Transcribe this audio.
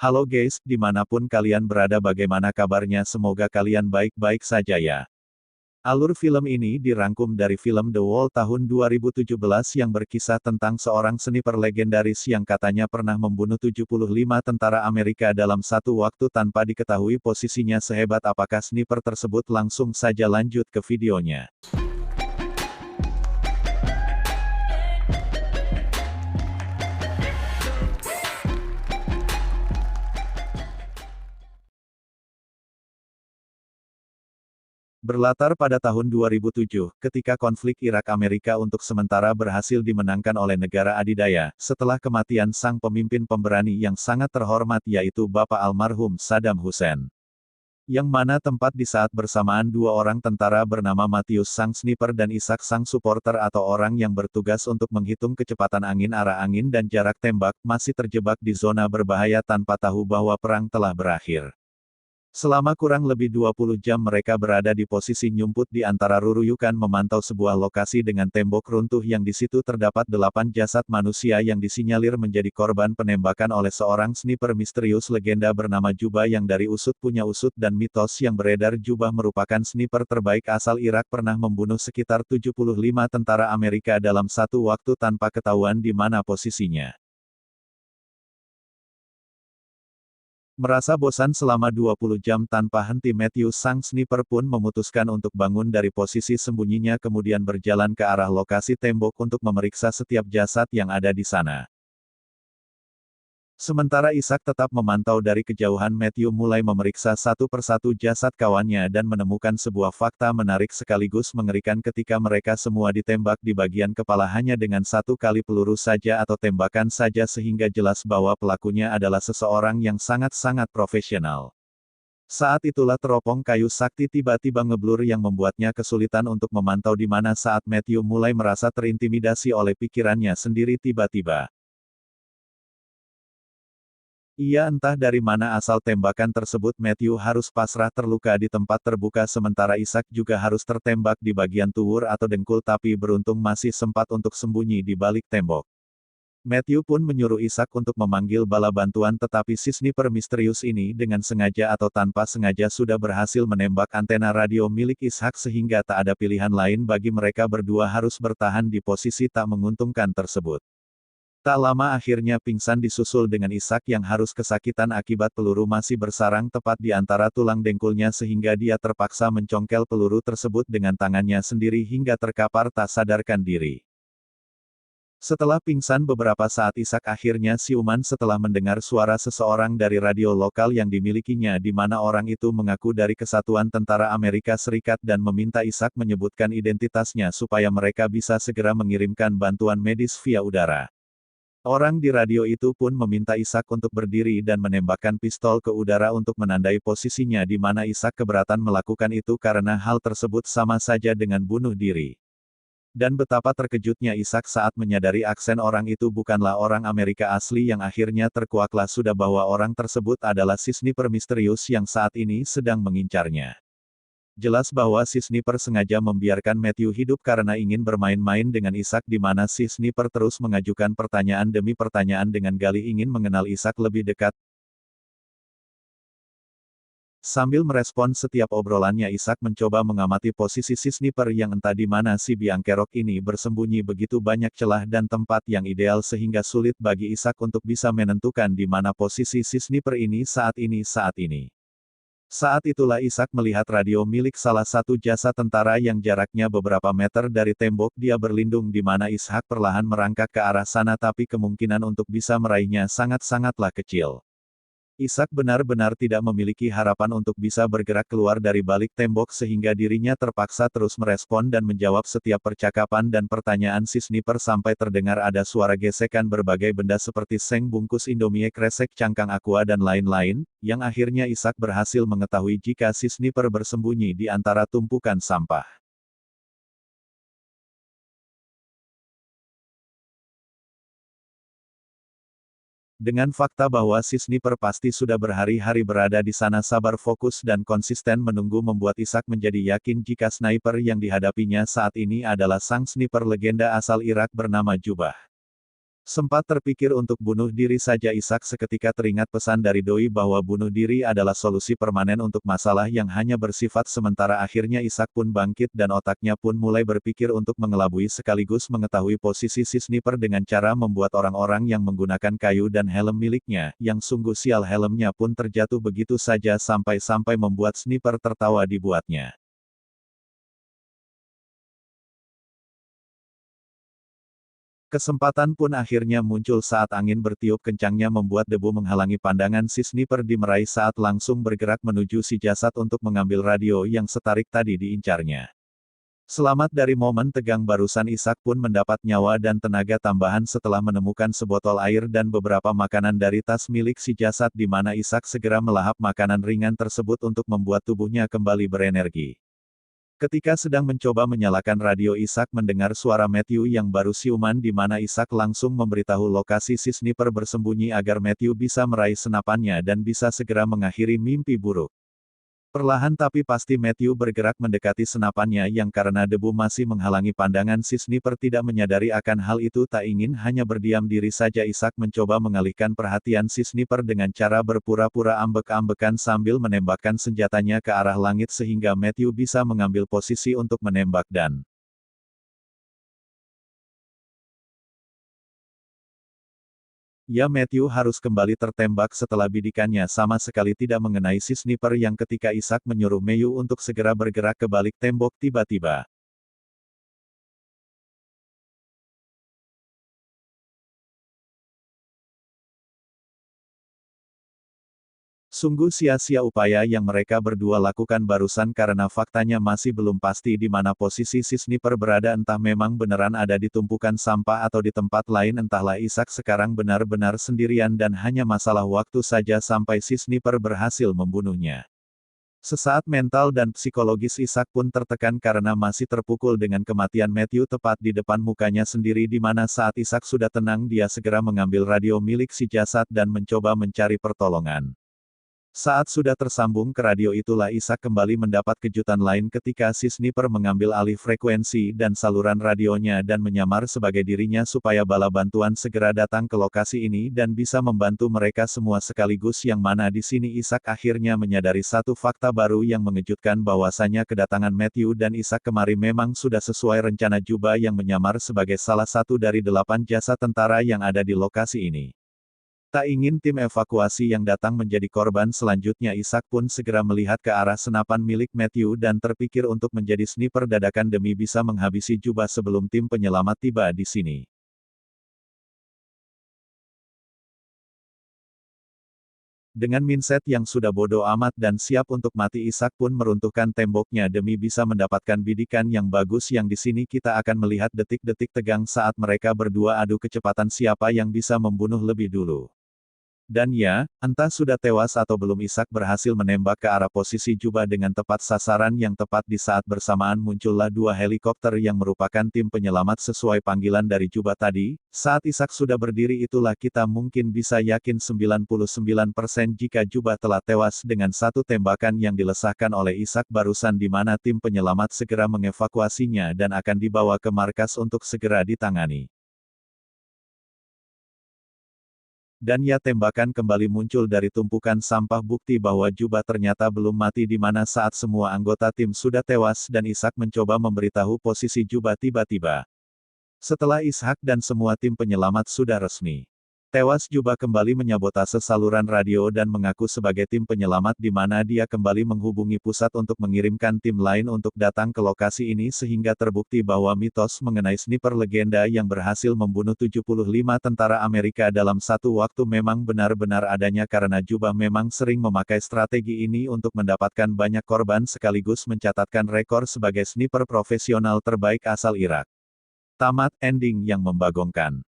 Halo guys, dimanapun kalian berada bagaimana kabarnya semoga kalian baik-baik saja ya. Alur film ini dirangkum dari film The Wall tahun 2017 yang berkisah tentang seorang sniper legendaris yang katanya pernah membunuh 75 tentara Amerika dalam satu waktu tanpa diketahui posisinya sehebat apakah sniper tersebut. Langsung saja lanjut ke videonya. Berlatar pada tahun 2007, ketika konflik Irak-Amerika untuk sementara berhasil dimenangkan oleh negara adidaya, setelah kematian sang pemimpin pemberani yang sangat terhormat yaitu Bapak almarhum Saddam Hussein. Yang mana tempat di saat bersamaan dua orang tentara bernama Matius sang sniper dan Ishak sang supporter atau orang yang bertugas untuk menghitung kecepatan angin, arah angin dan jarak tembak, masih terjebak di zona berbahaya tanpa tahu bahwa perang telah berakhir. Selama kurang lebih 20 jam mereka berada di posisi nyumput di antara ruruyukan memantau sebuah lokasi dengan tembok runtuh yang di situ terdapat 8 jasad manusia yang disinyalir menjadi korban penembakan oleh seorang sniper misterius legenda bernama Juba yang dari usut punya usut dan mitos yang beredar Juba merupakan sniper terbaik asal Irak pernah membunuh sekitar 75 tentara Amerika dalam satu waktu tanpa ketahuan di mana posisinya. Merasa bosan selama 20 jam tanpa henti Matthews sang sniper pun memutuskan untuk bangun dari posisi sembunyinya kemudian berjalan ke arah lokasi tembok untuk memeriksa setiap jasad yang ada di sana. Sementara Ishak tetap memantau dari kejauhan, Matthew mulai memeriksa satu persatu jasad kawannya dan menemukan sebuah fakta menarik sekaligus mengerikan ketika mereka semua ditembak di bagian kepala hanya dengan satu kali peluru saja atau tembakan saja sehingga jelas bahwa pelakunya adalah seseorang yang sangat-sangat profesional. Saat itulah teropong kayu sakti tiba-tiba ngeblur yang membuatnya kesulitan untuk memantau di mana saat Matthew mulai merasa terintimidasi oleh pikirannya sendiri tiba-tiba. Ia entah dari mana asal tembakan tersebut Matthew harus pasrah terluka di tempat terbuka sementara Ishak juga harus tertembak di bagian tuwur atau dengkul tapi beruntung masih sempat untuk sembunyi di balik tembok. Matthew pun menyuruh Ishak untuk memanggil bala bantuan tetapi si sniper misterius ini dengan sengaja atau tanpa sengaja sudah berhasil menembak antena radio milik Ishak sehingga tak ada pilihan lain bagi mereka berdua harus bertahan di posisi tak menguntungkan tersebut. Tak lama akhirnya pingsan disusul dengan Ishak yang harus kesakitan akibat peluru masih bersarang tepat di antara tulang dengkulnya sehingga dia terpaksa mencongkel peluru tersebut dengan tangannya sendiri hingga terkapar tak sadarkan diri. Setelah pingsan beberapa saat Ishak akhirnya siuman setelah mendengar suara seseorang dari radio lokal yang dimilikinya di mana orang itu mengaku dari Kesatuan Tentara Amerika Serikat dan meminta Ishak menyebutkan identitasnya supaya mereka bisa segera mengirimkan bantuan medis via udara. Orang di radio itu pun meminta Ishak untuk berdiri dan menembakkan pistol ke udara untuk menandai posisinya di mana Ishak keberatan melakukan itu karena hal tersebut sama saja dengan bunuh diri. Dan betapa terkejutnya Ishak saat menyadari aksen orang itu bukanlah orang Amerika asli yang akhirnya terkuaklah sudah bahwa orang tersebut adalah si sniper misterius yang saat ini sedang mengincarnya. Jelas bahwa si sniper sengaja membiarkan Matthew hidup karena ingin bermain-main dengan Ishak di mana si sniper terus mengajukan pertanyaan demi pertanyaan dengan galih ingin mengenal Ishak lebih dekat. Sambil merespon setiap obrolannya Ishak mencoba mengamati posisi si sniper yang entah di mana si biang kerok ini bersembunyi begitu banyak celah dan tempat yang ideal sehingga sulit bagi Ishak untuk bisa menentukan di mana posisi si sniper ini saat ini. Saat itulah Ishak melihat radio milik salah satu jasad tentara yang jaraknya beberapa meter dari tembok dia berlindung di mana Ishak perlahan merangkak ke arah sana tapi kemungkinan untuk bisa meraihnya sangat-sangatlah kecil. Ishak benar-benar tidak memiliki harapan untuk bisa bergerak keluar dari balik tembok sehingga dirinya terpaksa terus merespon dan menjawab setiap percakapan dan pertanyaan si sniper sampai terdengar ada suara gesekan berbagai benda seperti seng bungkus Indomie, kresek cangkang aqua dan lain-lain, yang akhirnya Ishak berhasil mengetahui jika si sniper bersembunyi di antara tumpukan sampah. Dengan fakta bahwa si sniper pasti sudah berhari-hari berada di sana sabar fokus dan konsisten menunggu membuat Ishak menjadi yakin jika sniper yang dihadapinya saat ini adalah sang sniper legenda asal Irak bernama Jubah. Sempat terpikir untuk bunuh diri saja Ishak seketika teringat pesan dari Doi bahwa bunuh diri adalah solusi permanen untuk masalah yang hanya bersifat sementara. Akhirnya Ishak pun bangkit dan otaknya pun mulai berpikir untuk mengelabui sekaligus mengetahui posisi si sniper dengan cara membuat orang-orang yang menggunakan kayu dan helm miliknya, yang sungguh sial helmnya pun terjatuh begitu saja sampai-sampai membuat sniper tertawa dibuatnya. Kesempatan pun akhirnya muncul saat angin bertiup kencangnya membuat debu menghalangi pandangan si sniper di meraih saat langsung bergerak menuju si jasad untuk mengambil radio yang setarik tadi diincarnya. Selamat dari momen tegang barusan Ishak pun mendapat nyawa dan tenaga tambahan setelah menemukan sebotol air dan beberapa makanan dari tas milik si jasad di mana Ishak segera melahap makanan ringan tersebut untuk membuat tubuhnya kembali berenergi. Ketika sedang mencoba menyalakan radio Ishak mendengar suara Matthew yang baru siuman di mana Ishak langsung memberitahu lokasi si sniper bersembunyi agar Matthew bisa meraih senapannya dan bisa segera mengakhiri mimpi buruk. Perlahan tapi pasti Matthew bergerak mendekati senapannya yang karena debu masih menghalangi pandangan si sniper tidak menyadari akan hal itu tak ingin hanya berdiam diri saja Ishak mencoba mengalihkan perhatian si sniper dengan cara berpura-pura ambek-ambekan sambil menembakkan senjatanya ke arah langit sehingga Matthew bisa mengambil posisi untuk menembak dan ya Matthew harus kembali tertembak setelah bidikannya sama sekali tidak mengenai si sniper yang ketika Ishak menyuruh Mayu untuk segera bergerak ke balik tembok tiba-tiba. Sungguh sia-sia upaya yang mereka berdua lakukan barusan karena faktanya masih belum pasti di mana posisi si sniper berada entah memang beneran ada di tumpukan sampah atau di tempat lain entahlah Ishak sekarang benar-benar sendirian dan hanya masalah waktu saja sampai si sniper berhasil membunuhnya. Sesaat mental dan psikologis Ishak pun tertekan karena masih terpukul dengan kematian Matthew tepat di depan mukanya sendiri di mana saat Ishak sudah tenang dia segera mengambil radio milik si jasad dan mencoba mencari pertolongan. Saat sudah tersambung ke radio itulah Ishak kembali mendapat kejutan lain ketika si sniper mengambil alih frekuensi dan saluran radionya dan menyamar sebagai dirinya supaya bala bantuan segera datang ke lokasi ini dan bisa membantu mereka semua sekaligus yang mana di sini Ishak akhirnya menyadari satu fakta baru yang mengejutkan bahwasanya kedatangan Matthew dan Ishak kemari memang sudah sesuai rencana Juba yang menyamar sebagai salah satu dari 8 jasad tentara yang ada di lokasi ini. Tak ingin tim evakuasi yang datang menjadi korban selanjutnya Ishak pun segera melihat ke arah senapan milik Matthew dan terpikir untuk menjadi sniper dadakan demi bisa menghabisi Juba sebelum tim penyelamat tiba di sini. Dengan mindset yang sudah bodoh amat dan siap untuk mati Ishak pun meruntuhkan temboknya demi bisa mendapatkan bidikan yang bagus yang di sini kita akan melihat detik-detik tegang saat mereka berdua adu kecepatan siapa yang bisa membunuh lebih dulu. Dan ya, entah sudah tewas atau belum Ishak berhasil menembak ke arah posisi Juba dengan tepat sasaran yang tepat di saat bersamaan muncullah 2 helikopter yang merupakan tim penyelamat sesuai panggilan dari Juba tadi. Saat Ishak sudah berdiri itulah kita mungkin bisa yakin 99% jika Juba telah tewas dengan satu tembakan yang dilesahkan oleh Ishak barusan di mana tim penyelamat segera mengevakuasinya dan akan dibawa ke markas untuk segera ditangani. Dan ya tembakan kembali muncul dari tumpukan sampah bukti bahwa Juba ternyata belum mati di mana saat semua anggota tim sudah tewas dan Ishak mencoba memberitahu posisi Juba tiba-tiba. Setelah Ishak dan semua tim penyelamat sudah resmi tewas Juba kembali menyabotase saluran radio dan mengaku sebagai tim penyelamat di mana dia kembali menghubungi pusat untuk mengirimkan tim lain untuk datang ke lokasi ini sehingga terbukti bahwa mitos mengenai sniper legenda yang berhasil membunuh 75 tentara Amerika dalam satu waktu memang benar-benar adanya karena Juba memang sering memakai strategi ini untuk mendapatkan banyak korban sekaligus mencatatkan rekor sebagai sniper profesional terbaik asal Irak. Tamat ending yang membagongkan.